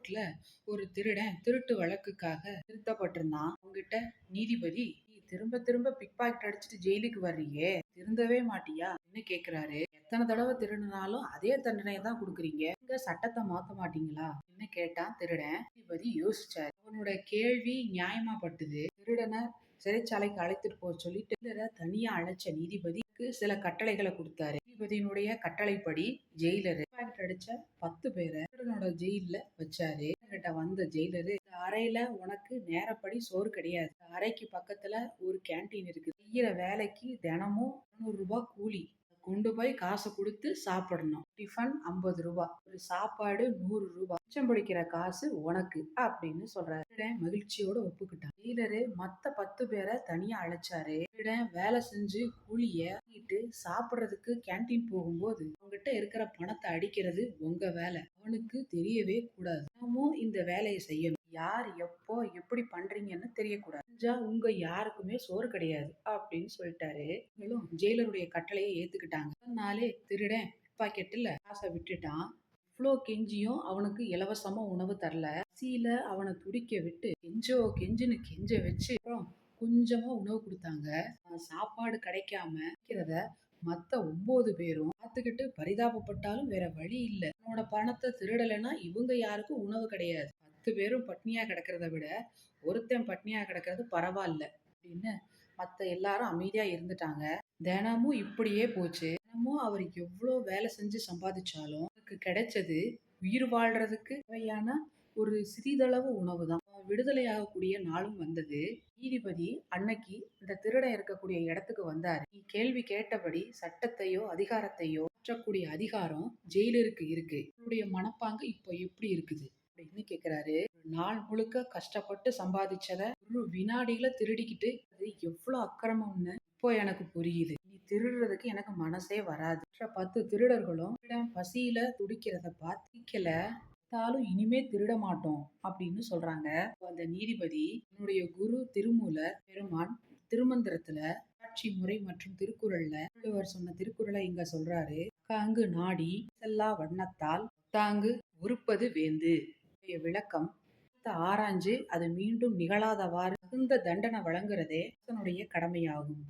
கோர்ட்ல ஒரு திருடன் திருட்டு வழக்குக்காக நிறுத்தப்பட்டிருந்தான். அவங்கிட்ட நீதிபதி, "நீ திரும்ப திரும்ப பிக் பாக்கெட் அடிச்சுட்டு ஜெயிலுக்கு வர்றியே, திருந்தவே மாட்டியா?" கேக்குறாரு. "எத்தனை தடவை திருடினாலும் அதே தண்டனையை தான் கொடுக்குறீங்க, நீங்க சட்டத்தை மாத்த மாட்டீங்களா?" கேட்டான் திருடன். நீதிபதி யோசிச்சாரு. அவனோட கேள்வி நியாயமா பட்டுது. திருடனை சிறைச்சாலைக்கு அழைத்துட்டு போக சொல்லிட்டு திருடரை தனியா அழைச்ச நீதிபதிக்கு சில கட்டளைகளை கொடுத்தாரு. நீதிபதியினுடைய கட்டளைப்படி ஜெயிலரு பாக்கெட் அடிச்ச 10 பேரை திருடனோட ஜெயில்ல வச்சாரு. கிட்ட வந்த ஜெயிலரு, "இந்த அறையில உனக்கு நேரப்படி சோறு கிடையாது. இந்த அறைக்கு பக்கத்துல ஒரு கேண்டீன் இருக்கு. செய்யற வேலைக்கு தினமும் 200 ரூபாய் கூலி. கொண்டு போய் காசை கொடுத்து சாப்பிடணும். டிஃபன் 50 ரூபாய், ஒரு சாப்பாடு 100 ரூபாய். மிச்சம் பிடிக்கிற காசு உனக்கு" அப்படின்னு சொல்றாரு. திருடன் மகிழ்ச்சியோட ஒப்புக்கிட்டான். ஜெயிலரு மத்த 10 பேரை தனியா அழைச்சாரு. திருடன் வேலை செஞ்சு கூலிய வாங்கிட்டு சாப்பிடுறதுக்கு கேண்டீன் போகும்போது, "அவங்கிட்ட இருக்கிற பணத்தை அடிக்கிறது உங்க வேலை. அவனுக்கு தெரியவே கூடாது. தினமும் இந்த வேலையை செய்யணும். யார் எப்போ எப்படி பண்றீங்கன்னு தெரியக்கூடாது. செஞ்சா உங்க யாருக்குமே சோறு கிடையாது" அப்படின்னு சொல்லிட்டாரு. இவங்களும் ஜெயிலருடைய கட்டளையை ஏத்துக்கிட்டாங்க. அதனாலே திருடன் பாக்கெட்டுல காசை விட்டுட்டான். இவ்வளோ கெஞ்சியும் அவனுக்கு இலவசமா உணவு தரல. பசியில அவனை துடிக்க விட்டு கெஞ்சுன்னு கெஞ்ச வச்சு அப்புறம் கொஞ்சமா உணவு கொடுத்தாங்க. சாப்பாடு கிடைக்காம இருக்கிறத மத்த 9 பேரும் பார்த்துக்கிட்டு பரிதாபப்பட்டாலும் வேற வழி இல்ல. உன்னோட பணத்தை திருடலைன்னா இவங்க யாருக்கும் உணவு கிடையாது. 10 பேரும் பட்னியா கிடக்கிறத விட ஒருத்தன் பட்னியா கிடக்கிறது பரவாயில்ல அப்படின்னு மத்த எல்லாரும் அமைதியா இருந்துட்டாங்க. தினமும் இப்படியே போச்சு. தினமும் அவர் எவ்வளோ வேலை செஞ்சு சம்பாதிச்சாலும் அவருக்கு கிடைச்சது உயிர் வாழ்றதுக்கு தேவையான ஒரு சிறிதளவு உணவு தான். விடுதலை ஆகக்கூடிய நாளும் வந்தது. நீதிபதி அன்னைக்கு இந்த திருடன் இருக்கக்கூடிய இடத்துக்கு வந்தாரு. "நீ கேள்வி கேட்டபடி சட்டத்தையோ அதிகாரத்தையோ மாற்றக்கூடிய அதிகாரம் ஜெயிலருக்கு இருக்கு. உன்னுடைய மனப்பாங்கு இப்போ எப்படி இருக்குது அப்படின்னு கேக்குறாரு. ஒரு நாள் முழுக்க கஷ்டப்பட்டு சம்பாதிச்சத ஒரு வினாடியில திருடிக்கிட்டு அது எவ்வளவு அக்கிரமம்னு இப்போ எனக்கு புரியுது. நீ திருடுறதுக்கு எனக்கு மனசே வராது. மற்ற 10 திருடர்களும் திருடன் பசியில துடிக்கிறத பார்த்தாலும் இனிமே திருட மாட்டோம் அப்படின்னு சொல்றாங்க. அந்த நீதிபதி, "என்னுடைய குரு திருமூலர் பெருமான் திருமந்திரத்துல ஆட்சி முறை மற்றும் திருக்குறள்ல திருவள்ளுவர் சொன்ன திருக்குறளை இங்க சொல்றாரு. 'காங்கு நாடி செல்லா வண்ணத்தால் தாங்கு ஒறுப்பது வேந்து'. விளக்கம், ஆராய்ஞ்சு அது மீண்டும் நிகழாதவாறு தகுந்த தண்டனை வழங்குறதே அரசனுடைய கடமையாகும்.